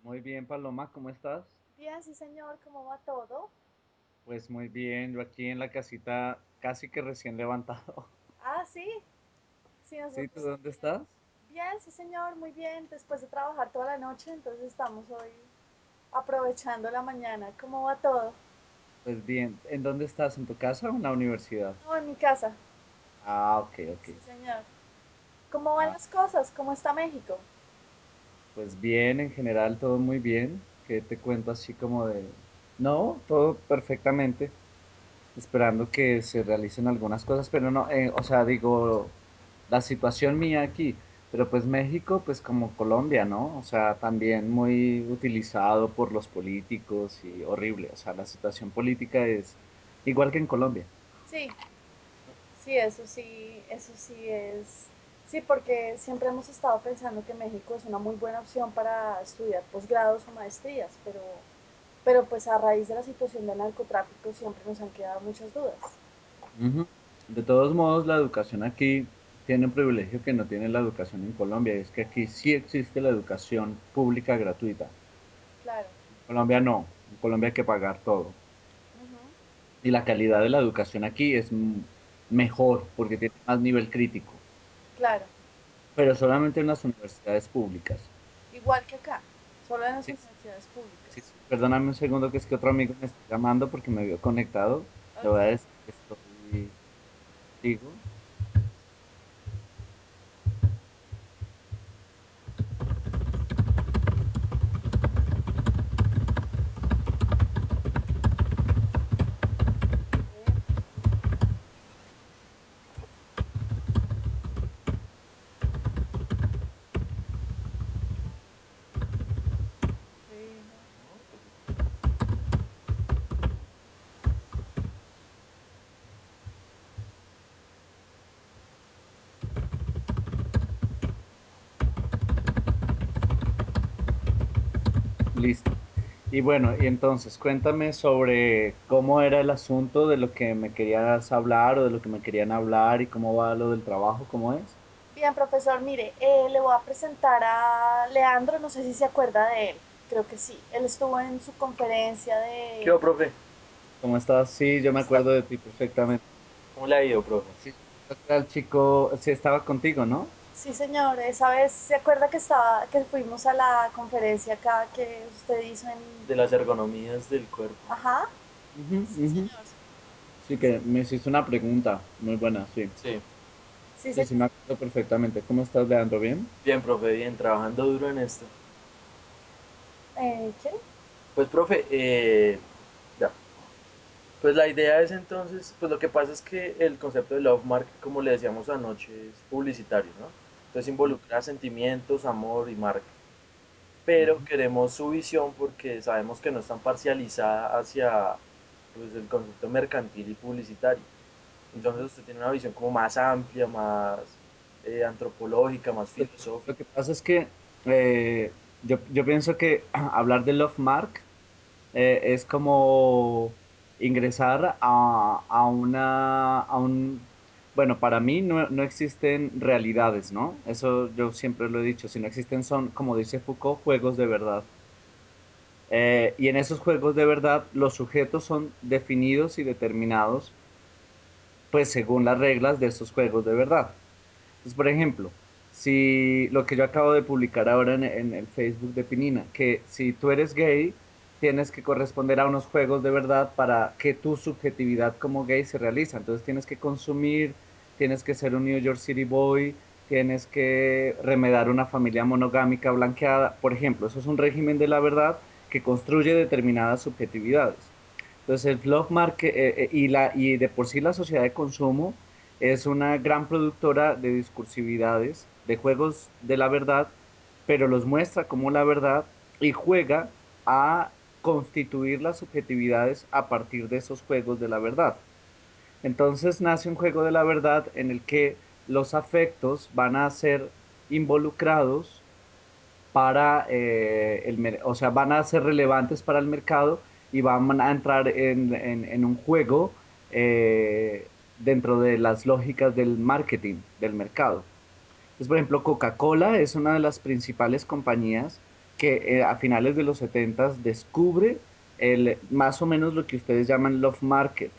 Muy bien, Paloma, ¿cómo estás? Bien, sí, señor, ¿cómo va todo? Pues muy bien, yo aquí en la casita casi que recién levantado. Ah, sí, sí, ¿Sí? ¿Tú nosotros dónde también. estás? Bien, sí, señor, muy bien. Después de trabajar toda la noche, entonces estamos hoy aprovechando la mañana. ¿Cómo va todo? Pues bien, ¿en dónde estás? ¿En tu casa o en la universidad? No, en mi casa. Ah, ok, ok. Sí, señor. ¿Cómo van Ah, las cosas? ¿Cómo está México? pues bien, en general todo muy bien. ¿Qué te cuento así como de... No, todo perfectamente. Esperando que se realicen algunas cosas, pero no, o sea, digo, la situación mía aquí, pero pues México, pues como Colombia, ¿no? O sea, también muy utilizado por los políticos y horrible, o sea, la situación política es igual que en Colombia. Sí, sí, eso sí es. Sí, porque siempre hemos estado pensando que México es una muy buena opción para estudiar posgrados o maestrías, pero pues a raíz de la situación del narcotráfico siempre nos han quedado muchas dudas. Ujú. De todos modos, la educación aquí tiene un privilegio que no tiene la educación en Colombia, y es que aquí sí existe la educación pública gratuita. Claro. En Colombia no, en Colombia hay que pagar todo. Ujú. Y la calidad de la educación aquí es mejor porque tiene más nivel crítico, Claro, pero solamente en las universidades públicas. igual que acá, solo en las Sí, universidades sí, públicas. sí. Perdóname un segundo que es que otro amigo me está llamando porque me vio conectado. Le voy a Ok. decir que estoy contigo. Listo. Y bueno, y entonces cuéntame sobre cómo era el asunto de lo que me querías hablar o de lo que me querían hablar y cómo va lo del trabajo, cómo es. Bien, profesor, mire, le voy a presentar a Leandro, no sé si se acuerda de él, creo que sí. Él estuvo en su conferencia ¿Qué de... hubo, profe? ¿Cómo estás? Sí, yo me ¿Listo? acuerdo de ti perfectamente. ¿Cómo le ha ido, profe? Sí, creo que era el chico, sí estaba contigo, ¿no? Sí, señor, esa vez se acuerda que fuimos a la conferencia acá que usted hizo en... De las ergonomías del cuerpo. Ajá, Ujú, sí, ujú. señor. Sí, que me hiciste una pregunta muy buena, sí. Sí. Sí, Sí, sí, señor. me acuerdo perfectamente. ¿Cómo estás, Leandro? ¿Bien? Bien, profe, bien, trabajando duro en esto. ¿Quién? Pues, profe, ya. Pues la idea es entonces, pues lo que pasa es que el concepto de Love Mark, como le decíamos anoche, es publicitario, ¿no? Entonces Mm, involucra sentimientos, amor y marca. Pero ujú. queremos su visión porque sabemos que no es tan parcializada hacia pues, el concepto mercantil y publicitario. Entonces Ujú. usted tiene una visión como más amplia, más antropológica, más Pues lo que filosófica. pasa es que yo pienso que hablar de Love Mark es como ingresar bueno, para mí no existen realidades, ¿no? Eso yo siempre lo he dicho, si no existen son, como dice Foucault, juegos de verdad. Y en esos juegos de verdad, los sujetos son definidos y determinados, pues según las reglas de esos juegos de verdad. Entonces, por ejemplo, si lo que yo acabo de publicar ahora en el Facebook de Pinina, que si tú eres gay, tienes que corresponder a unos juegos de verdad para que tu subjetividad como gay se realiza. Entonces, tienes que consumir, tienes que ser un New York City boy, tienes que remedar una familia monogámica blanqueada. Por ejemplo, eso es un régimen de la verdad que construye determinadas subjetividades. Entonces, el blog market y de por sí la sociedad de consumo es una gran productora de discursividades, de juegos de la verdad, pero los muestra como la verdad y juega a constituir las subjetividades a partir de esos juegos de la verdad. Entonces nace un juego de la verdad en el que los afectos van a ser involucrados para o sea, van a ser relevantes para el mercado y van a entrar en un juego dentro de las lógicas del marketing del mercado. Entonces, por ejemplo, Coca-Cola es una de las principales compañías que a finales de los 70 descubre más o menos lo que ustedes llaman love market.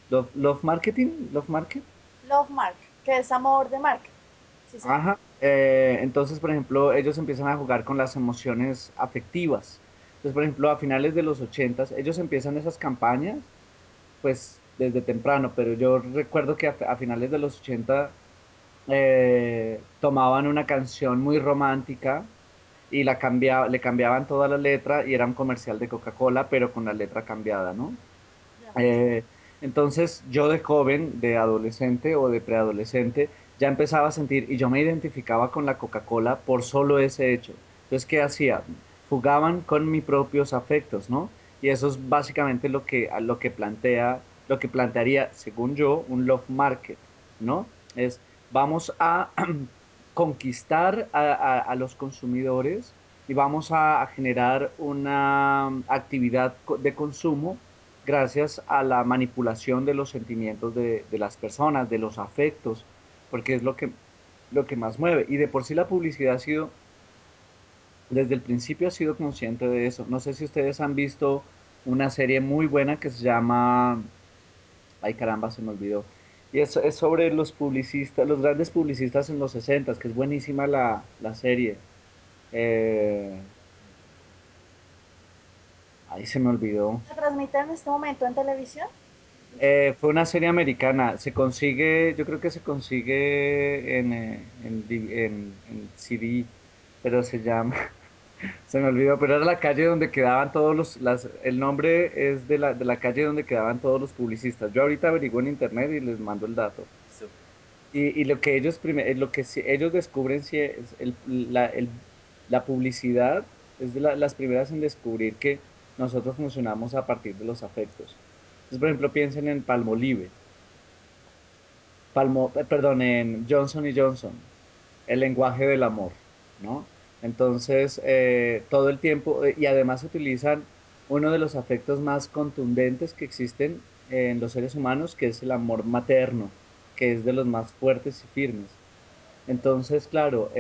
Love marketing, love market. Love Mark, que es amor de marca. Sí, señor. Ajá. Entonces, por ejemplo, ellos empiezan a jugar con las emociones afectivas. Entonces, por ejemplo, a finales de los 80 ellos empiezan esas campañas, pues desde temprano, pero yo recuerdo que a finales de los 80 tomaban una canción muy romántica y le cambiaban toda la letra y era un comercial de Coca-Cola, pero con la letra cambiada, ¿no? Ya. Eh, entonces yo de joven, de adolescente o de preadolescente, ya empezaba a sentir y yo me identificaba con la Coca-Cola por solo ese hecho. Entonces, ¿qué hacía? Jugaban con mis propios afectos, ¿no? Y eso es básicamente lo que plantearía, según yo, un love market, ¿no? Es, vamos a conquistar a los consumidores y vamos a generar una actividad de consumo gracias a la manipulación de los sentimientos de las personas, de los afectos, porque es lo que más mueve. Y de por sí la publicidad ha sido, desde el principio ha sido consciente de eso. No sé si ustedes han visto una serie muy buena que se llama, ay caramba, se me olvidó. Y es sobre los publicistas, los grandes publicistas en los 60, que es buenísima la serie. Eh, Ahí se me olvidó. ¿Se transmite en este momento en televisión? Fue una serie americana. Se consigue, yo creo que se consigue en CD, pero se llama, se me olvidó, pero era la calle donde quedaban el nombre es de la calle donde quedaban todos los publicistas. Yo ahorita averiguo en internet y les mando el dato. Listo. Y lo que lo que ellos descubren si es la publicidad es de las primeras en descubrir que nosotros funcionamos a partir de los afectos. Entonces, por ejemplo, piensen en Palmolive. Perdón, en Johnson y Johnson, el lenguaje del amor, ¿no? Entonces, todo el tiempo, y además utilizan uno de los afectos más contundentes que existen en los seres humanos, que es el amor materno, que es de los más fuertes y firmes. Entonces, claro,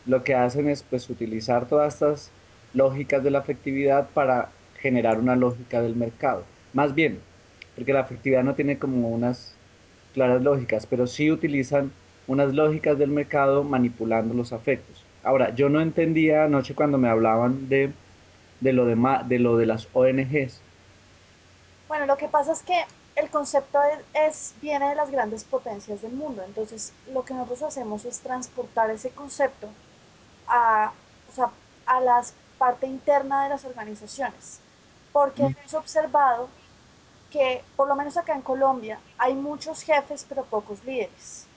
lo que hacen es pues utilizar todas estas lógicas de la afectividad para generar una lógica del mercado. Más bien, porque la afectividad no tiene como unas claras lógicas, pero sí utilizan unas lógicas del mercado manipulando los afectos. Ahora, yo no entendía anoche cuando me hablaban de lo de las ONGs. Bueno, lo que pasa es que el concepto viene de las grandes potencias del mundo. Entonces, lo que nosotros hacemos es transportar ese concepto a, o sea, a la parte interna de las organizaciones. Porque Mm, hemos observado que, por lo menos acá en Colombia, hay muchos jefes pero pocos líderes.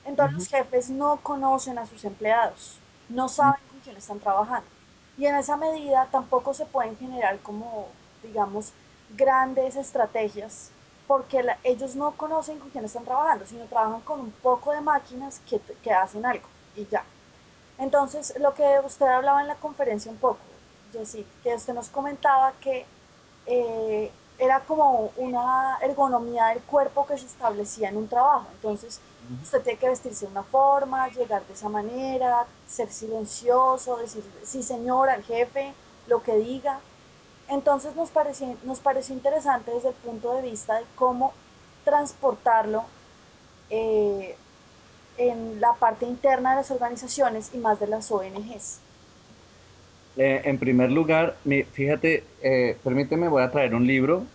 Entonces ujú, los jefes no conocen a sus empleados, no mm, saben con quién están trabajando. Y en esa medida tampoco se pueden generar como, digamos, grandes estrategias porque ellos no conocen con quién están trabajando, sino trabajan con un poco de máquinas que hacen algo y ya. Entonces, lo que usted hablaba en la conferencia un poco, Jessy, que usted nos comentaba que era como una ergonomía del cuerpo que se establecía en un trabajo. Entonces, ujú. usted tiene que vestirse de una forma, llegar de esa manera, ser silencioso, decir sí señora al jefe, lo que diga. Entonces nos pareció interesante desde el punto de vista de cómo transportarlo eh, en la parte interna de las organizaciones y más de las ONGs. En primer lugar, fíjate, permíteme, voy a traer un libro.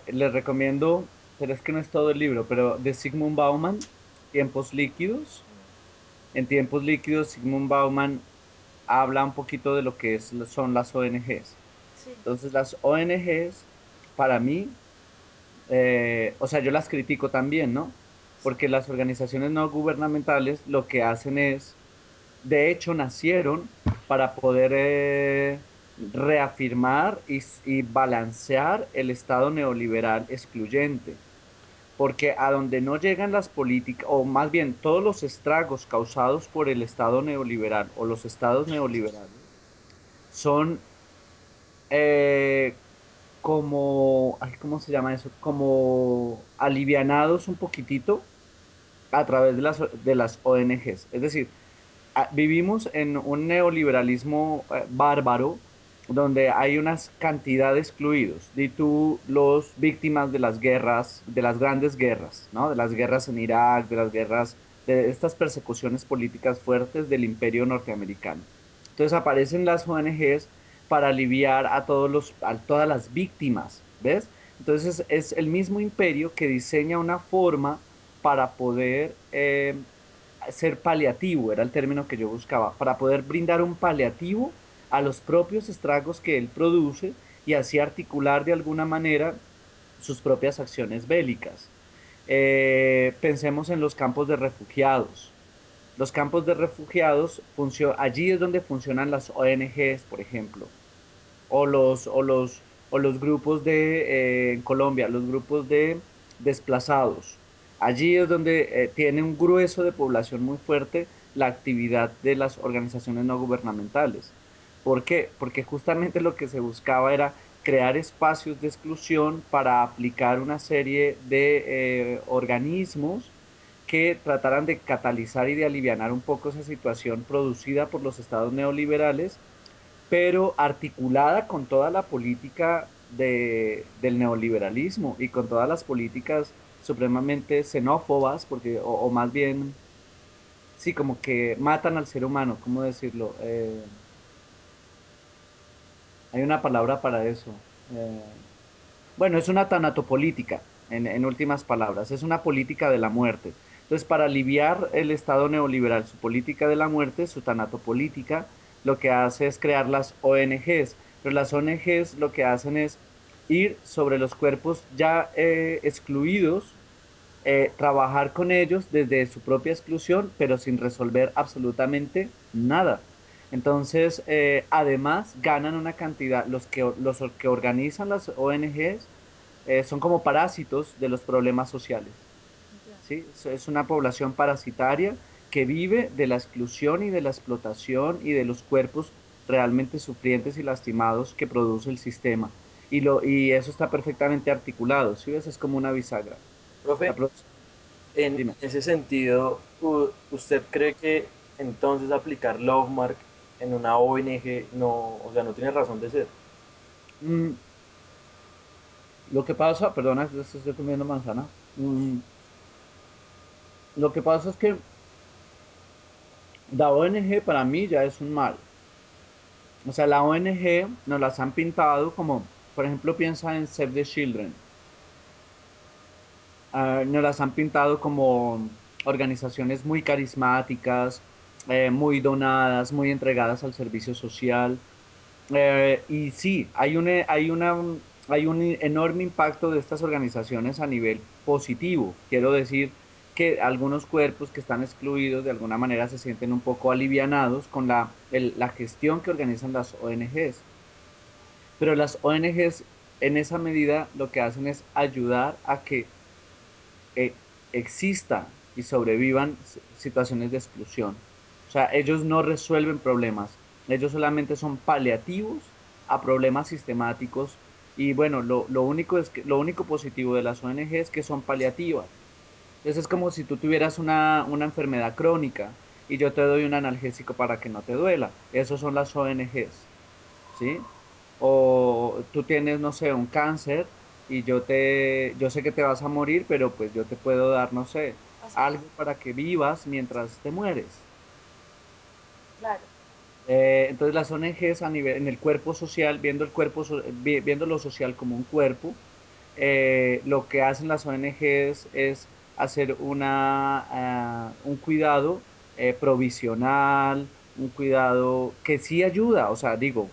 Les recomiendo, pero es que no es todo el libro, pero de Sigmund Bauman, Tiempos líquidos. En Tiempos líquidos, Sigmund Bauman habla un poquito de lo que son las ONGs. Sí, Entonces, las ONGs, para mí, o sea, yo las critico también, ¿no? sí. Porque las organizaciones no gubernamentales lo que hacen es, de hecho, nacieron para poder reafirmar y balancear el Estado neoliberal excluyente. Porque a donde no llegan las políticas, o más bien todos los estragos causados por el Estado neoliberal o los estados neoliberales, son eh, como, ay, ¿cómo se llama eso? Como alivianados un poquitito a través de de las ONGs. Es decir, vivimos en un neoliberalismo bárbaro donde hay unas cantidad de excluidos. Di tú los víctimas de las grandes guerras, ¿no? De las guerras en Irak, de las guerras, de estas persecuciones políticas fuertes del imperio norteamericano. Entonces aparecen las ONGs para aliviar a a todas las víctimas, ¿ves? Entonces es el mismo imperio que diseña una forma para poder ser paliativo, era el término que yo buscaba, para poder brindar un paliativo a los propios estragos que él produce y así articular de alguna manera sus propias acciones bélicas. Pensemos en los campos de refugiados. Los campos de refugiados, allí es donde funcionan las ONGs, por ejemplo o o los grupos en Colombia, los grupos de desplazados. Allí es donde tiene un grueso de población muy fuerte la actividad de las organizaciones no gubernamentales. ¿Por qué? Porque justamente lo que se buscaba era crear espacios de exclusión para aplicar una serie de organismos que trataran de catalizar y de alivianar un poco esa situación producida por los estados neoliberales pero articulada con toda la política del neoliberalismo y con todas las políticas supremamente xenófobas, o más bien, sí, como que matan al ser humano, ¿cómo decirlo? Hay una palabra para eso. Bueno, es una tanatopolítica, en últimas palabras, es una política de la muerte. Entonces, para aliviar el Estado neoliberal, su política de la muerte, su tanatopolítica, lo que hace es crear las ONGs, pero las ONGs lo que hacen es ir sobre los cuerpos ya excluidos, trabajar con ellos desde su propia exclusión, pero sin resolver absolutamente nada. Entonces, además, ganan una cantidad, los que organizan las ONGs son como parásitos de los problemas sociales. Ya. ¿Sí? Es una población parasitaria que vive de la exclusión y de la explotación y de los cuerpos realmente sufrientes y lastimados que produce el sistema. Y eso está perfectamente articulado, ¿sí ves? Es como una bisagra. Profe, La pro- en Dime. ese sentido, ¿usted cree que entonces aplicar Lovemark en una ONG no, o sea, no tiene razón de ser? Mm, lo que pasa, perdona, estoy comiendo manzana. Lo que pasa es que la ONG para mí ya es un mal. O sea, la ONG nos las han pintado como, por ejemplo, piensa en Save the Children. Nos las han pintado como organizaciones muy carismáticas, muy donadas, muy entregadas al servicio social. Y sí, hay un enorme impacto de estas organizaciones a nivel positivo. Quiero decir que algunos cuerpos que están excluidos de alguna manera se sienten un poco alivianados con la gestión que organizan las ONGs. Pero las ONGs en esa medida lo que hacen es ayudar a que existan y sobrevivan situaciones de exclusión. O sea, ellos no resuelven problemas, ellos solamente son paliativos a problemas sistemáticos. Y bueno, lo único lo único positivo de las ONG es que son paliativas. Entonces es como si tú tuvieras una enfermedad crónica y yo te doy un analgésico para que no te duela. Esos son las ONGs. ¿Sí? O tú tienes, no sé, un cáncer y yo sé que te vas a morir, pero pues yo te puedo dar, no sé, Paciencia. algo para que vivas mientras te mueres. Claro. Entonces las ONGs a nivel, en el cuerpo social, viendo viendo lo social como un cuerpo, lo que hacen las ONGs es hacer un cuidado provisional, un cuidado que sí ayuda, o sea, digo,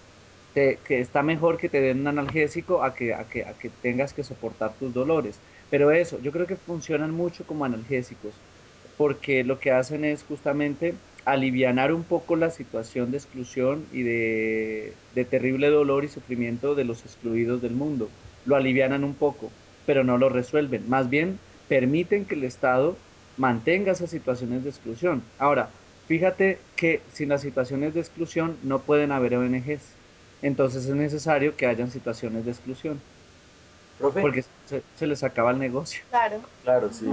que está mejor que te den un analgésico a que tengas que soportar tus dolores. Pero eso, yo creo que funcionan mucho como analgésicos, porque lo que hacen es justamente alivianar un poco la situación de exclusión y de terrible dolor y sufrimiento de los excluidos del mundo. Lo alivianan un poco, pero no lo resuelven. Más bien, permiten que el Estado mantenga esas situaciones de exclusión. Ahora, fíjate que sin las situaciones de exclusión no pueden haber ONGs. Entonces es necesario que hayan situaciones de exclusión, Profe, porque se les acaba el negocio. Claro. claro, sí.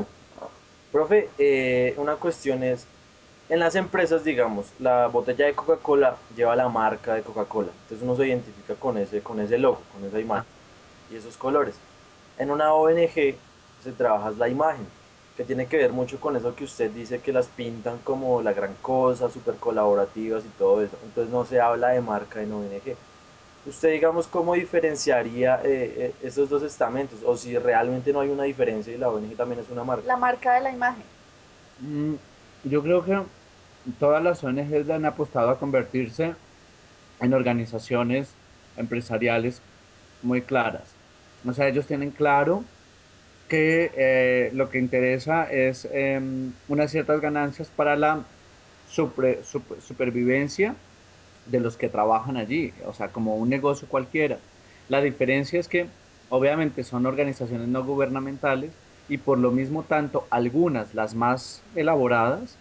Profe, una cuestión es, En las empresas, digamos, la botella de Coca-Cola lleva la marca de Coca-Cola. Entonces uno se identifica con ese logo, con esa imagen Ah, y esos colores. En una ONG se trabaja la imagen, que tiene que ver mucho con eso que usted dice que las pintan como la gran cosa, súper colaborativas y todo eso. Entonces no se habla de marca en ONG. Usted, digamos, ¿cómo diferenciaría esos dos estamentos? O si realmente no hay una diferencia y la ONG también es una marca. La marca de la imagen. mm, yo creo que todas las ONGs han apostado a convertirse en organizaciones empresariales muy claras. O sea, ellos tienen claro que lo que interesa es unas ciertas ganancias para la supervivencia de los que trabajan allí, o sea, como un negocio cualquiera. La diferencia es que obviamente son organizaciones no gubernamentales y por lo mismo tanto algunas, las más elaboradas,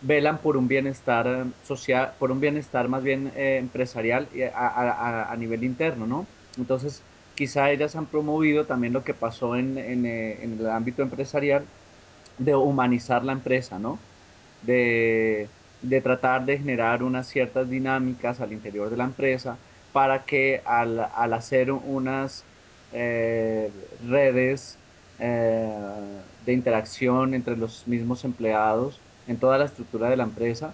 velan por un bienestar social, por un bienestar más bien empresarial y a nivel interno, ¿no? Entonces, quizá ellas han promovido también lo que pasó en el ámbito empresarial de humanizar la empresa, ¿no? De tratar de generar unas ciertas dinámicas al interior de la empresa para que al hacer unas redes de interacción entre los mismos empleados en toda la estructura de la empresa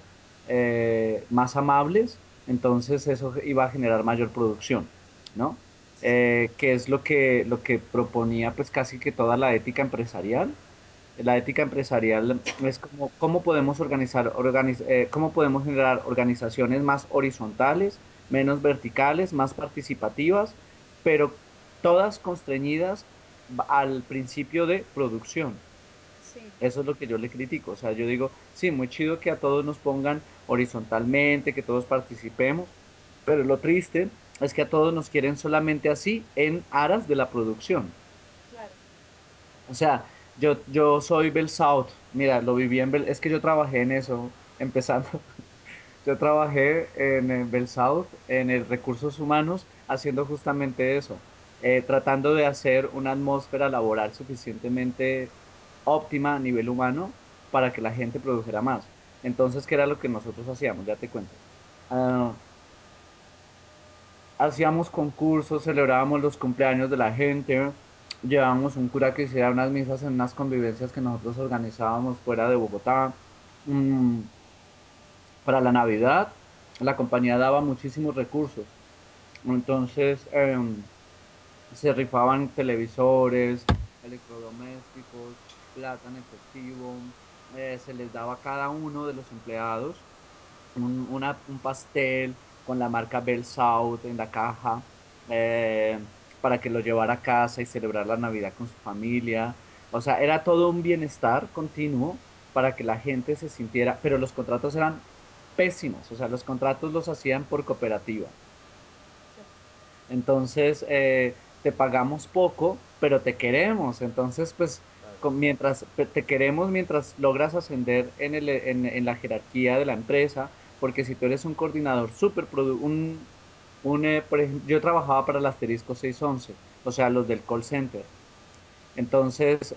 más amables, entonces eso iba a generar mayor producción, ¿no? Que es lo que proponía pues casi que toda la ética empresarial. La ética empresarial es como cómo podemos cómo podemos generar organizaciones más horizontales, menos verticales, más participativas, pero todas constreñidas al principio de producción. Sí. Eso es lo que yo le critico. O sea, yo digo, sí, muy chido que a todos nos pongan horizontalmente, que todos participemos, pero lo triste es que a todos nos quieren solamente así en aras de la producción. Claro. O sea, yo soy Bell South. Mira, lo viví en Bell, es que yo trabajé en eso, empezando. Yo trabajé en Bell South, en el recursos humanos, haciendo justamente eso, tratando de hacer una atmósfera laboral suficientemente óptima a nivel humano para que la gente produjera más. Entonces, ¿qué era lo que nosotros hacíamos? Ya te cuento. Ah, hacíamos concursos, celebrábamos los cumpleaños de la gente, llevábamos un cura que hiciera unas misas en unas convivencias que nosotros organizábamos fuera de Bogotá. Mm, para la Navidad, la compañía daba muchísimos recursos. Entonces, se rifaban televisores, electrodomésticos, plata en efectivo, se les daba a cada uno de los empleados un pastel con la marca Bell South en la caja para que lo llevara a casa y celebrar la Navidad con su familia. O sea, era todo un bienestar continuo para que la gente se sintiera, pero los contratos eran pésimos, o sea, los contratos los hacían por cooperativa. Entonces, te pagamos poco, pero te queremos. Entonces, pues, mientras te queremos, mientras logras ascender en la jerarquía de la empresa, porque si tú eres un coordinador súper, por ejemplo, yo trabajaba para el Asterisco 611, o sea, los del call center. Entonces,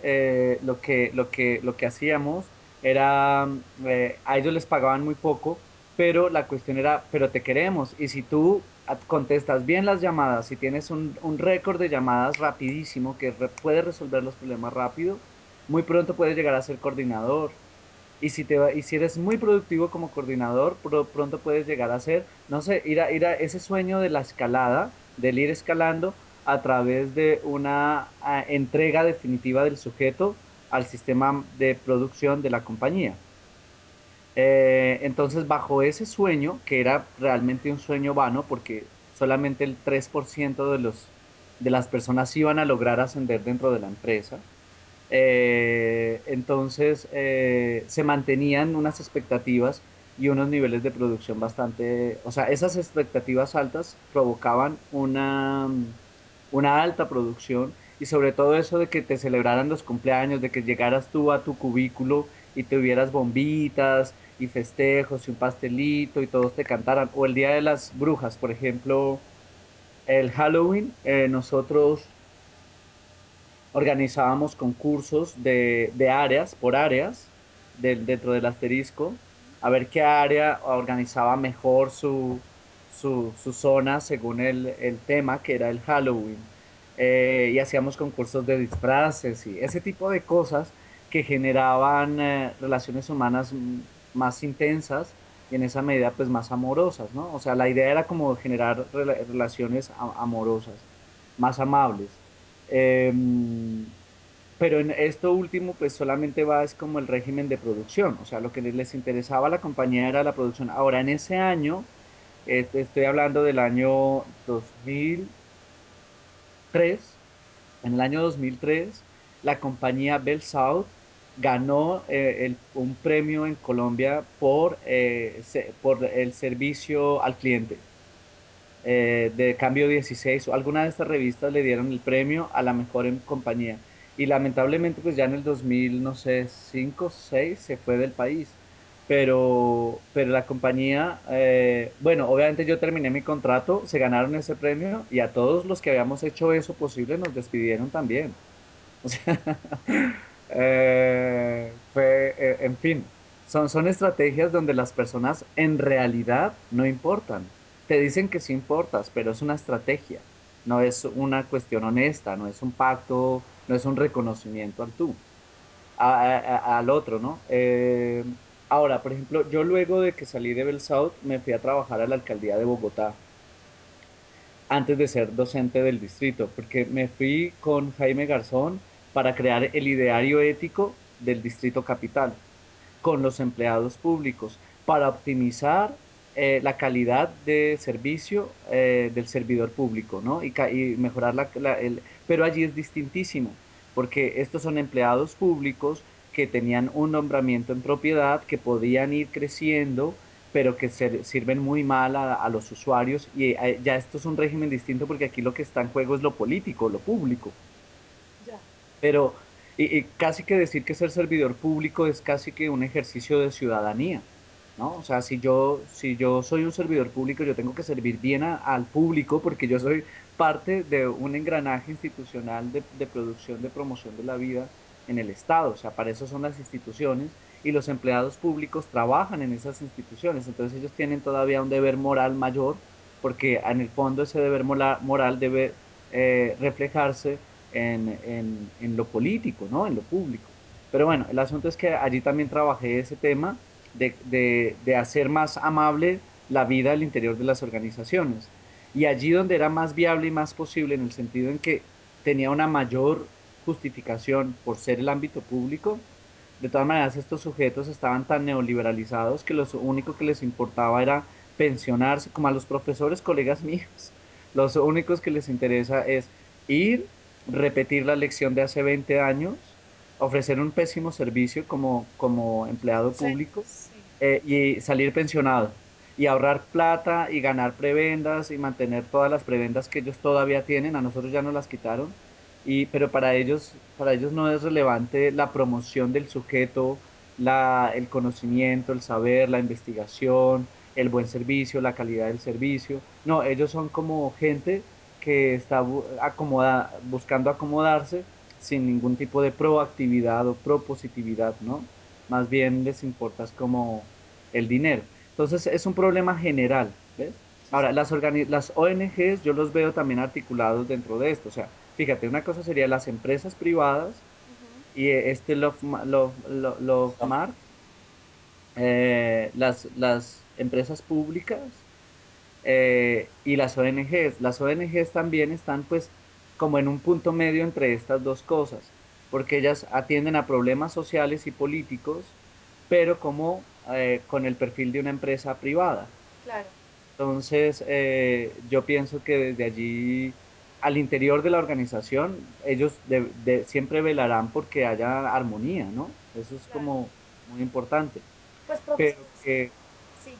lo que hacíamos era, a ellos les pagaban muy poco, pero la cuestión era, pero te queremos. Y si tú contestas bien las llamadas, si tienes un récord de llamadas rapidísimo que puedes resolver los problemas rápido, muy pronto puedes llegar a ser coordinador. Y si eres muy productivo como coordinador, pronto puedes llegar a ser, no sé, ir a ese sueño de la escalada, del ir escalando a través de una entrega definitiva del sujeto al sistema de producción de la compañía. Entonces, bajo ese sueño, que era realmente un sueño vano, porque solamente el 3% de las personas iban a lograr ascender dentro de la empresa, entonces, se mantenían unas expectativas y unos niveles de producción bastante, o sea, esas expectativas altas provocaban una alta producción y sobre todo eso de que te celebraran los cumpleaños, de que llegaras tú a tu cubículo y tuvieras bombitas y festejos y un pastelito y todos te cantaran. O el Día de las Brujas, por ejemplo, el Halloween, nosotros organizábamos concursos de áreas, por áreas, dentro del asterisco, a ver qué área organizaba mejor su zona según el tema, que era el Halloween. Y hacíamos concursos de disfraces y ese tipo de cosas que generaban relaciones humanas más intensas y en esa medida pues más amorosas, ¿no? O sea, la idea era como generar relaciones amorosas, más amables. Em, pero en esto último, pues solamente va, es como el régimen de producción, o sea, lo que les interesaba a la compañía era la producción. Ahora, en ese año, estoy hablando del año 2003, en el año 2003, la compañía Bell South ganó un premio en Colombia por el servicio al cliente de Cambio 16 o alguna de estas revistas le dieron el premio a la mejor compañía. Y lamentablemente, pues ya en el 2000 no sé, 5 6 se fue del país. Pero la compañía, bueno, obviamente yo terminé mi contrato, se ganaron ese premio y a todos los que habíamos hecho eso posible nos despidieron también. O sea, en fin, son estrategias donde las personas en realidad no importan. Te dicen que sí importas, pero es una estrategia, no es una cuestión honesta, no es un pacto, no es un reconocimiento al tú, al otro, ¿no? Ahora, por ejemplo, yo luego de que salí de Bell South me fui a trabajar a la alcaldía de Bogotá antes de ser docente del distrito, porque me fui con Jaime Garzón para crear el ideario ético del distrito capital con los empleados públicos para optimizar la calidad de servicio del servidor público, ¿no? Y mejorar pero allí es distintísimo, porque estos son empleados públicos que tenían un nombramiento en propiedad, que podían ir creciendo, pero que sirven muy mal a los usuarios. Y ya esto es un régimen distinto porque aquí lo que está en juego es lo político, lo público. Ya. Pero, y casi que decir que ser servidor público es casi que un ejercicio de ciudadanía, ¿no? O sea, si yo soy un servidor público, yo tengo que servir bien al público porque yo soy parte de un engranaje institucional de producción, de promoción de la vida en el Estado. O sea, para eso son las instituciones y los empleados públicos trabajan en esas instituciones. Entonces ellos tienen todavía un deber moral mayor porque en el fondo ese deber moral debe reflejarse en lo político, ¿no? En lo público. Pero bueno, el asunto es que allí también trabajé ese tema de hacer más amable la vida al interior de las organizaciones. Y allí donde era más viable y más posible, en el sentido en que tenía una mayor justificación por ser el ámbito público, de todas maneras estos sujetos estaban tan neoliberalizados que lo único que les importaba era pensionarse, como a los profesores, colegas míos. Los únicos que les interesa es ir, repetir la lección de hace 20 años, ofrecer un pésimo servicio como empleado Sí, público sí. y salir pensionado y ahorrar plata y ganar prebendas y mantener todas las prebendas que ellos todavía tienen, a nosotros ya nos las quitaron, pero para ellos no es relevante la promoción del sujeto, el conocimiento, el saber, la investigación, el buen servicio, la calidad del servicio. No, ellos son como gente que está buscando acomodarse sin ningún tipo de proactividad o propositividad, ¿no? Más bien les importa es como el dinero. Entonces es un problema general, ¿ves? Sí, Ahora, sí. las ONGs yo los veo también articulados dentro de esto. O sea, fíjate, una cosa sería las empresas privadas Ujú. y Love Mark, las empresas públicas y las ONGs. Las ONGs también están pues como en un punto medio entre estas dos cosas, porque ellas atienden a problemas sociales y políticos, pero como con el perfil de una empresa privada. Claro. Entonces, yo pienso que desde allí, al interior de la organización, ellos siempre velarán porque haya armonía, ¿no? Eso es Claro. como muy importante. Pues Pero profesores, sí.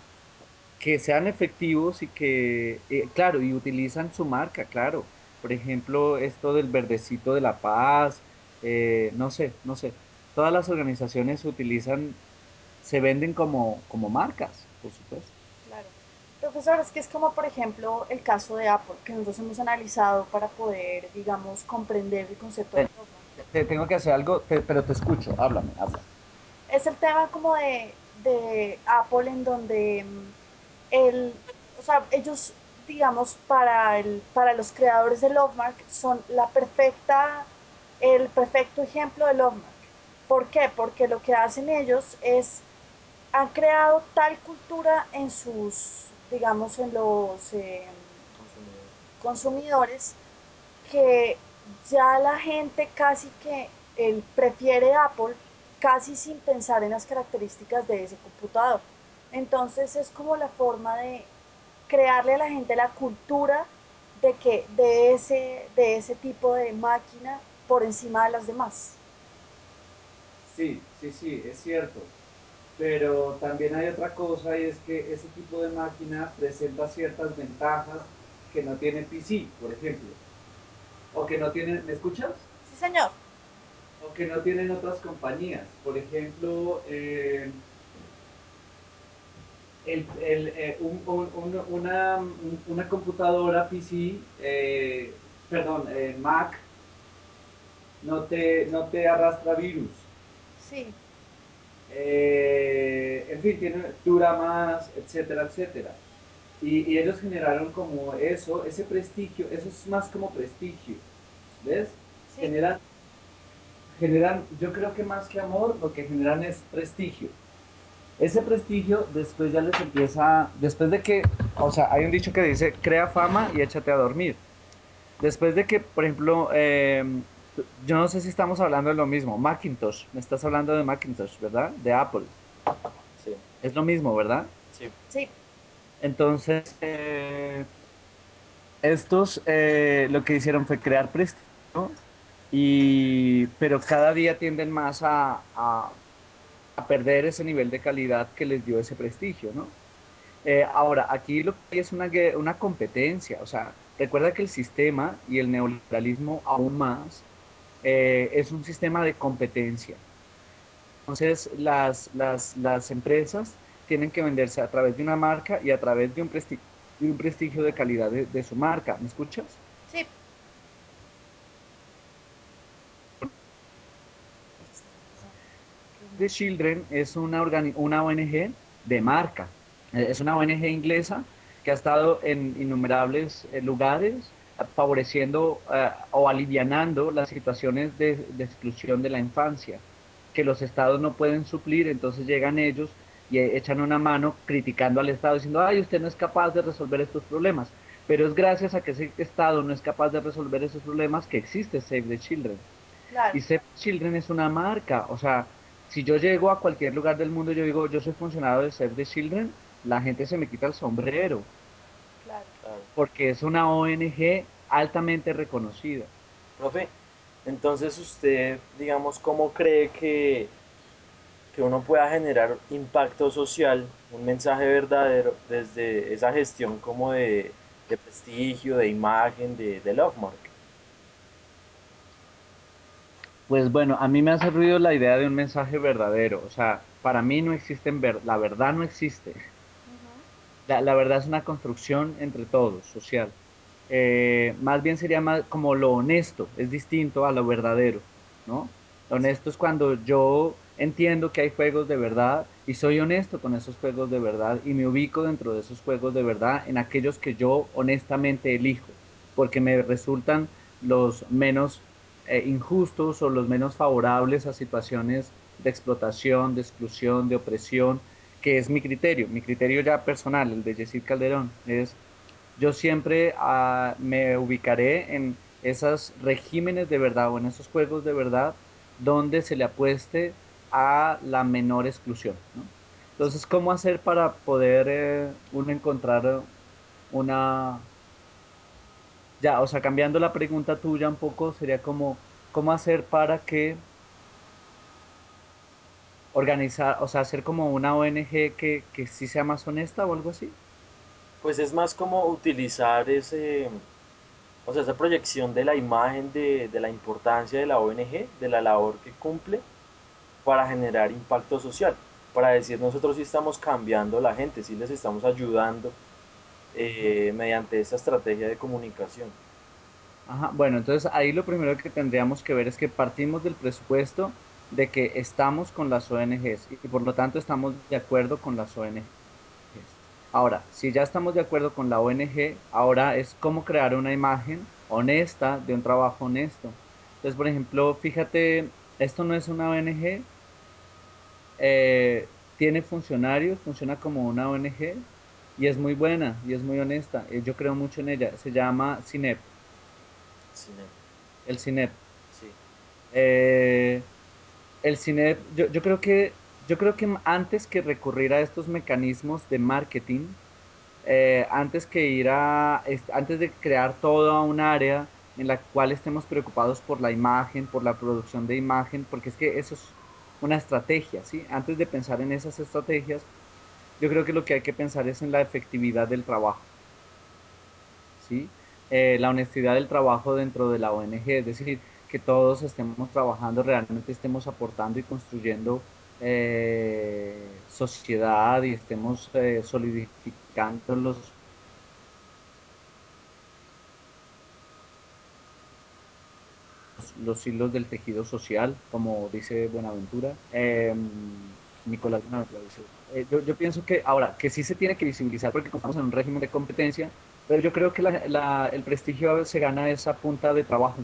que sean efectivos y claro, y utilizan su marca, claro. Por ejemplo, esto del verdecito de la paz, no sé, no sé. Todas las organizaciones se venden como marcas, por supuesto. Claro. Profesor, es que es como, por ejemplo, el caso de Apple, que nosotros hemos analizado para poder, digamos, comprender el concepto de Ven, Kaufman. tengo que hacer algo, pero te escucho, háblame, háblame. es el tema como de Apple en donde el, o sea, ellos, digamos, para los creadores de Lovemark son el perfecto ejemplo de Lovemark. ¿Por qué? Porque lo que hacen ellos es, han creado tal cultura en sus, digamos, en los Consumidor. consumidores que ya la gente casi que él prefiere Apple casi sin pensar en las características de ese computador. Entonces es como la forma de crearle a la gente la cultura de que de ese tipo de máquina por encima de las demás. Sí, sí, sí, es cierto. Pero también hay otra cosa y es que ese tipo de máquina presenta ciertas ventajas que no tiene PC, por ejemplo, o que no tienen, ¿me escuchas? Sí, señor. O que no tienen otras compañías. Por ejemplo, una computadora PC, perdón, Mac, no te arrastra virus. Sí, En fin, dura más, etcétera, etcétera. Y ellos generaron como eso, ese prestigio, eso es más como prestigio, ¿ves? sí, Generan, generan, yo creo que más que amor, lo que generan es prestigio. Ese prestigio después ya les empieza, después de que, o sea, hay un dicho que dice, crea fama y échate a dormir. Después de que, por ejemplo, yo no sé si estamos hablando de lo mismo, Macintosh, me estás hablando de Macintosh, ¿verdad? De Apple. Sí, Es lo mismo, ¿verdad? sí. sí, Entonces, estos lo que hicieron fue crear prestigio, pero cada día tienden más a perder ese nivel de calidad que les dio ese prestigio, ¿no? Ahora, aquí lo que hay es una competencia, o sea, recuerda que el sistema y el neoliberalismo aún más es un sistema de competencia. Entonces, las empresas tienen que venderse a través de una marca y a través de un prestigio de calidad de su marca. ¿Me escuchas? sí. The Children es una ONG de marca. Es una ONG inglesa que ha estado en innumerables lugares favoreciendo o alivianando las situaciones de exclusión de la infancia, que los estados no pueden suplir, entonces llegan ellos y echan una mano criticando al estado, diciendo, ay, usted no es capaz de resolver estos problemas. Pero es gracias a que ese estado no es capaz de resolver esos problemas que existe Save the Children. Claro, Y Save the Children es una marca, o sea, si yo llego a cualquier lugar del mundo y yo digo, yo soy funcionario de Save the Children, la gente se me quita el sombrero, claro. Claro. porque es una ONG altamente reconocida. Profe, entonces usted, digamos, ¿cómo cree que uno pueda generar impacto social, un mensaje verdadero desde esa gestión como de prestigio, de imagen, de Lovemark? Pues bueno, a mí me hace ruido la idea de un mensaje verdadero, o sea, para mí no existen, la verdad no existe. Ujú. La verdad es una construcción entre todos, social. Más bien sería más como lo honesto, es distinto a lo verdadero, ¿no? Lo Sí. honesto es cuando yo entiendo que hay juegos de verdad y soy honesto con esos juegos de verdad y me ubico dentro de esos juegos de verdad en aquellos que yo honestamente elijo, porque me resultan los menos injustos o los menos favorables a situaciones de explotación, de exclusión, de opresión, que es mi criterio ya personal, el de Yesid Calderón, es yo siempre me ubicaré en esos regímenes de verdad o en esos juegos de verdad donde se le apueste a la menor exclusión, ¿no? Entonces, ¿cómo hacer para poder uno encontrar una, ya, o sea, cambiando la pregunta tuya un poco, sería como, ¿cómo hacer para que organizar, o sea, hacer como una ONG que sí sea más honesta o algo así? Pues es más como utilizar ese, o sea, esa proyección de la imagen de la importancia de la ONG, de la labor que cumple para generar impacto social, para decir nosotros sí estamos cambiando a la gente, sí les estamos ayudando mediante esta estrategia de comunicación. Ajá, bueno, entonces ahí lo primero que tendríamos que ver es que partimos del presupuesto de que estamos con las ONGs y por lo tanto estamos de acuerdo con las ONGs. Ahora, si ya estamos de acuerdo con la ONG, ahora es cómo crear una imagen honesta de un trabajo honesto. Entonces, por ejemplo, fíjate, esto no es una ONG, tiene funcionarios, funciona como una ONG y es muy buena y es muy honesta. Yo creo mucho en ella. Se llama CINEP, Cine. el CINEP. Sí, Eh, el CINEP, yo creo que antes que recurrir a estos mecanismos de marketing, antes que antes de crear toda un área en la cual estemos preocupados por la imagen, por la producción de imagen, porque es que eso es una estrategia, ¿sí? Antes de pensar en esas estrategias, yo creo que lo que hay que pensar es en la efectividad del trabajo, ¿sí? La honestidad del trabajo dentro de la ONG, es decir, que todos estemos trabajando, realmente estemos aportando y construyendo sociedad y estemos solidificando los hilos del tejido social, como dice Buenaventura. Nicolás Buenaventura dice. Yo pienso que ahora, que sí se tiene que visibilizar porque estamos en un régimen de competencia, pero yo creo que el prestigio se gana esa punta de trabajo.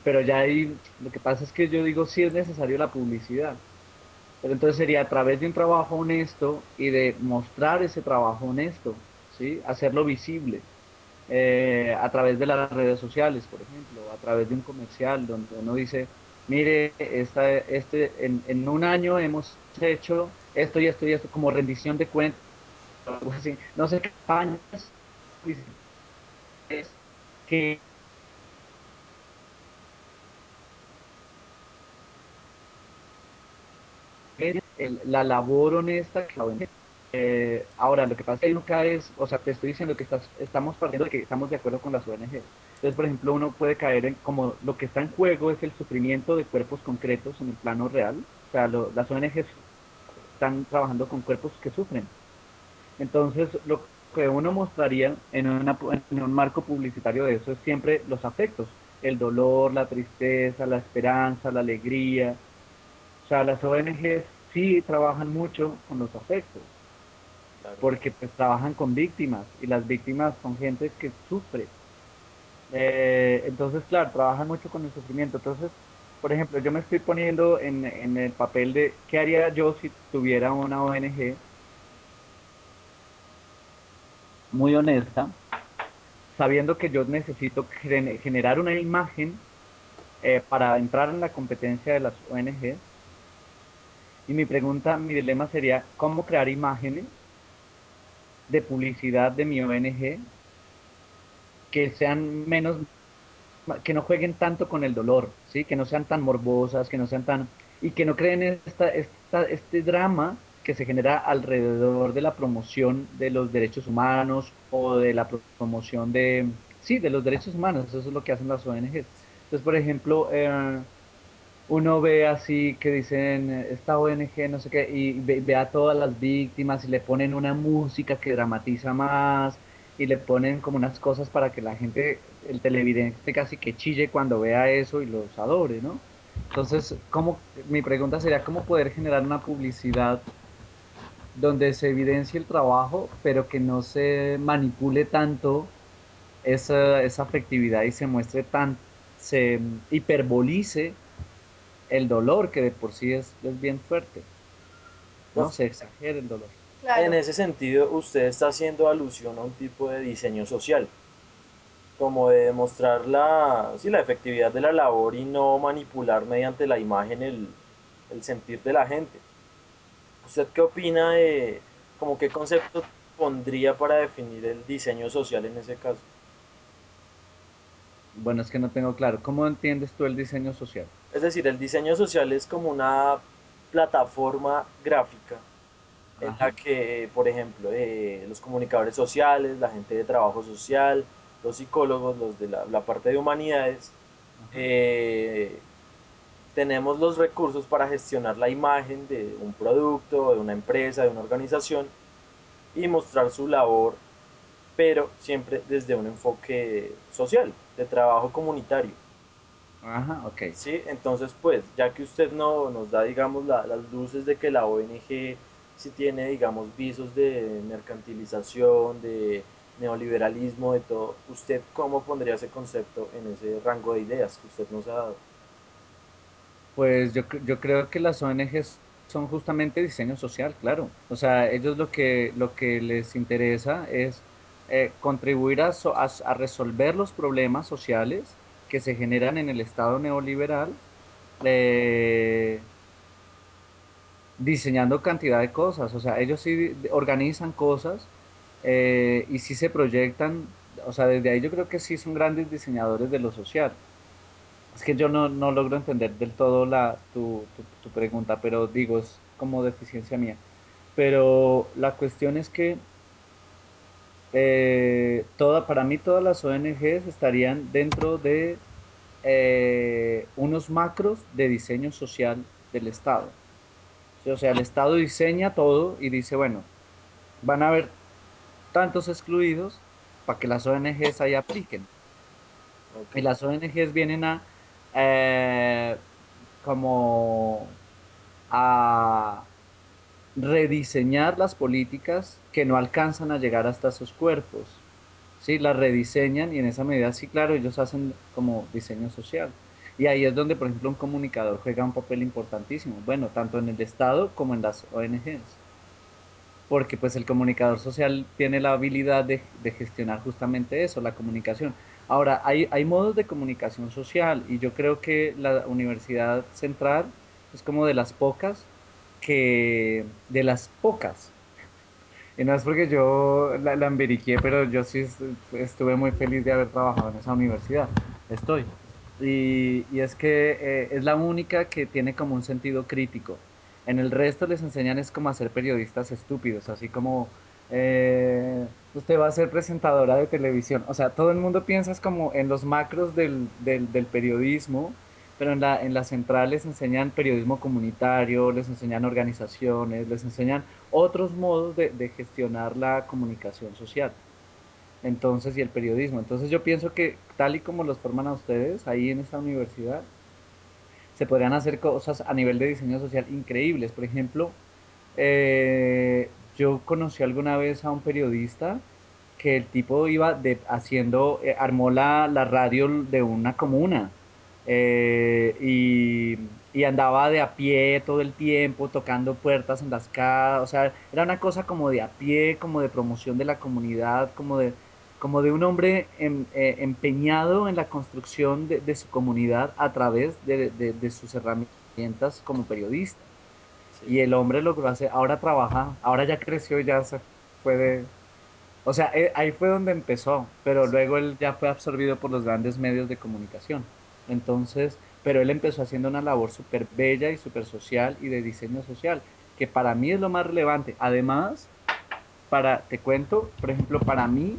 Pero ya ahí, lo que pasa es que yo digo, sí es necesario la publicidad, pero entonces sería a través de un trabajo honesto y de mostrar ese trabajo honesto, ¿sí? Hacerlo visible a través de las redes sociales, por ejemplo, a través de un comercial donde uno dice, mire, en un año hemos hecho esto y esto y esto, como rendición de cuentas, algo así. No sé, campañas que la labor honesta que la ONG. Ahora, lo que pasa es que ahí nunca es, o sea, te estoy diciendo que estamos partiendo de que estamos de acuerdo con las ONG. Entonces, por ejemplo, uno puede caer en como lo que está en juego es el sufrimiento de cuerpos concretos en el plano real. O sea, las ONG están trabajando con cuerpos que sufren. Entonces, lo que uno mostraría en un marco publicitario de eso es siempre los afectos, el dolor, la tristeza, la esperanza, la alegría. O sea, las ONGs sí trabajan mucho con los afectos, claro. porque pues trabajan con víctimas y las víctimas son gente que sufre. Entonces, claro, trabajan mucho con el sufrimiento. Entonces, por ejemplo, yo me estoy poniendo en el papel de qué haría yo si tuviera una ONG muy honesta, sabiendo que yo necesito generar una imagen para entrar en la competencia de las ONGs. Y mi pregunta, mi dilema sería, ¿cómo crear imágenes de publicidad de mi ONG que sean menos, que no jueguen tanto con el dolor, ¿sí? Que no sean tan morbosas, que no sean tan, y que no creen este drama que se genera alrededor de la promoción de los derechos humanos o de la promoción sí, de los derechos humanos, eso es lo que hacen las ONGs. Entonces, por ejemplo, uno ve así que dicen esta ONG, no sé qué, y ve a todas las víctimas y le ponen una música que dramatiza más y le ponen como unas cosas para que la gente, el televidente casi que chille cuando vea eso y los adore, ¿no? Entonces, mi pregunta sería, ¿cómo poder generar una publicidad donde se evidencie el trabajo, pero que no se manipule tanto esa afectividad y se muestre se hiperbolice el dolor, que de por sí es bien fuerte, ¿no? Prof, Se exagera el dolor. en Claro. ese sentido, usted está haciendo alusión a un tipo de diseño social, como de demostrar sí, la efectividad de la labor y no manipular mediante la imagen el sentir de la gente. ¿Usted qué opina de, como qué concepto pondría para definir el diseño social en ese caso? Bueno, es que no tengo claro. ¿Cómo entiendes tú el diseño social? Es decir, el diseño social es como una plataforma gráfica en la Ajá, que, por ejemplo, los comunicadores sociales, la gente de trabajo social, los psicólogos, los de la parte de humanidades, ajá. eh, tenemos los recursos para gestionar la imagen de un producto, de una empresa, de una organización y mostrar su labor, pero siempre desde un enfoque social, de trabajo comunitario. Ajá, ok. ¿Sí? Entonces, pues, ya que usted no nos da, digamos, las luces de que la ONG sí tiene, digamos, visos de mercantilización, de neoliberalismo, de todo, ¿usted cómo pondría ese concepto en ese rango de ideas que usted nos ha dado? Pues yo creo que las ONGs son justamente diseño social, claro. O sea, ellos lo que les interesa es contribuir a resolver los problemas sociales que se generan en el Estado neoliberal, eh, diseñando cantidad de cosas. O sea, ellos sí organizan cosas y sí se proyectan. O sea, desde ahí yo creo que sí son grandes diseñadores de lo social. Es que yo no logro entender del todo tu pregunta, pero digo, es como deficiencia mía. Pero la cuestión es que para mí todas las ONGs estarían dentro de unos macros de diseño social del Estado. Sí, o sea, el Estado diseña todo y dice, bueno, van a haber tantos excluidos para que las ONGs ahí apliquen. Ok, Y las ONGs vienen a eh, como a rediseñar las políticas que no alcanzan a llegar hasta esos cuerpos. Sí, las rediseñan y en esa medida, sí, claro, ellos hacen como diseño social. Y ahí es donde, por ejemplo, un comunicador juega un papel importantísimo, bueno, tanto en el Estado como en las ONGs, porque pues el comunicador social tiene la habilidad de gestionar justamente eso, la comunicación. Ahora, hay modos de comunicación social y yo creo que la Universidad Central es como de las pocas, y no es porque yo la embiriqué, pero yo sí estuve muy feliz de haber trabajado en esa universidad. Estoy. Y es que es la única que tiene como un sentido crítico. En el resto les enseñan es como a ser periodistas estúpidos, así como usted va a ser presentadora de televisión. O sea, todo el mundo piensa es como en los macros del periodismo, pero en las centrales enseñan periodismo comunitario, les enseñan organizaciones, les enseñan otros modos de gestionar la comunicación social. Entonces, y el periodismo. Entonces, yo pienso que tal y como los forman a ustedes ahí en esta universidad, se podrían hacer cosas a nivel de diseño social increíbles. Por ejemplo, yo conocí alguna vez a un periodista que el tipo iba armó la radio de una comuna y andaba de a pie todo el tiempo, tocando puertas en las casas, o sea, era una cosa como de a pie, como de promoción de la comunidad, como de un hombre empeñado en la construcción de su comunidad a través de sus herramientas como periodista. sí, Y el hombre logró hacer, ahora trabaja, ahora ya creció, fue o sea, ahí fue donde empezó, pero sí, luego él ya fue absorbido por los grandes medios de comunicación. Entonces, pero él empezó haciendo una labor súper bella y súper social y de diseño social, que para mí es lo más relevante. Además, te cuento, por ejemplo, para mí,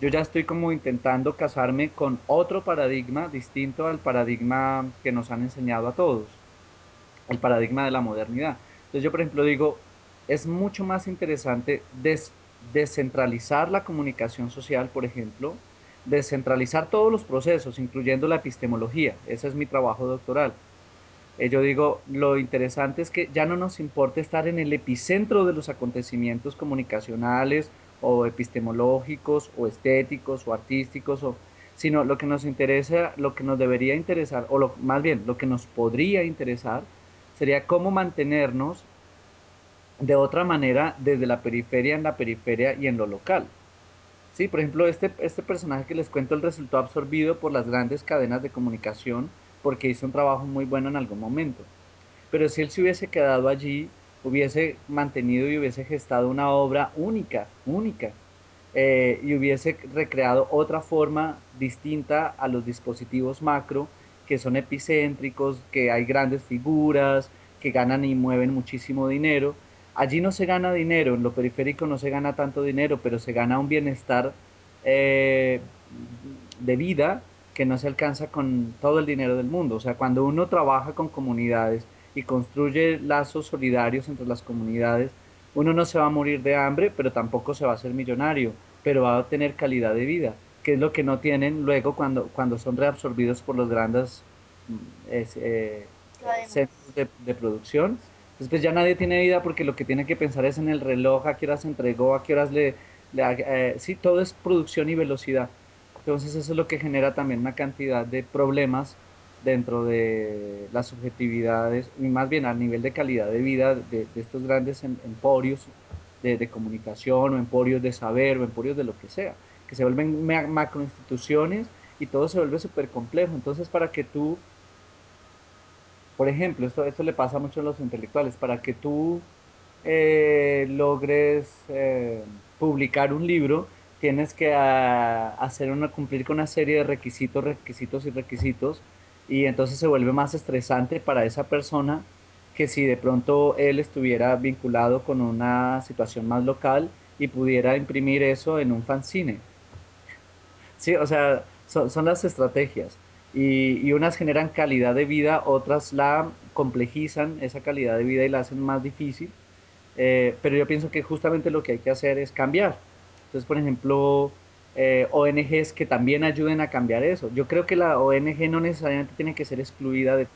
yo ya estoy como intentando casarme con otro paradigma distinto al paradigma que nos han enseñado a todos, el paradigma de la modernidad. Entonces yo, por ejemplo, digo, es mucho más interesante descentralizar la comunicación social, por ejemplo, descentralizar todos los procesos, incluyendo la epistemología. Ese es mi trabajo doctoral. Yo digo, lo interesante es que ya no nos importa estar en el epicentro de los acontecimientos comunicacionales o epistemológicos o estéticos o artísticos, sino lo que nos interesa, lo que nos debería interesar, más bien lo que nos podría interesar, sería cómo mantenernos de otra manera desde la periferia, en la periferia y en lo local. Sí, por ejemplo, este personaje que les cuento, él resultó absorbido por las grandes cadenas de comunicación porque hizo un trabajo muy bueno en algún momento. Pero si él se hubiese quedado allí, hubiese mantenido y hubiese gestado una obra única, única, y hubiese recreado otra forma distinta a los dispositivos macro, que son epicéntricos, que hay grandes figuras, que ganan y mueven muchísimo dinero. Allí no se gana dinero, en lo periférico no se gana tanto dinero, pero se gana un bienestar de vida que no se alcanza con todo el dinero del mundo. O sea, cuando uno trabaja con comunidades y construye lazos solidarios entre las comunidades, uno no se va a morir de hambre, pero tampoco se va a hacer millonario, pero va a tener calidad de vida, que es lo que no tienen luego cuando son reabsorbidos por los Cadenas. centros de producción. Entonces, pues ya nadie tiene vida porque lo que tiene que pensar es en el reloj, a qué horas se entregó, a qué horas sí, todo es producción y velocidad. Entonces, eso es lo que genera también una cantidad de problemas dentro de las subjetividades, y más bien a nivel de calidad de vida de estos grandes emporios de comunicación o emporios de saber o emporios de lo que sea, que se vuelven macroinstituciones y todo se vuelve súper complejo. Entonces, para que tú, por ejemplo, esto le pasa mucho a los intelectuales, para que tú logres publicar un libro, tienes que cumplir con una serie de requisitos, requisitos y requisitos, y entonces se vuelve más estresante para esa persona que si de pronto él estuviera vinculado con una situación más local y pudiera imprimir eso en un fanzine. Sí, o sea, son las estrategias. Y unas generan calidad de vida, otras la complejizan, esa calidad de vida, y la hacen más difícil. Pero yo pienso que justamente lo que hay que hacer es cambiar. Entonces, por ejemplo, ONGs que también ayuden a cambiar eso. Yo creo que la ONG no necesariamente tiene que ser excluida de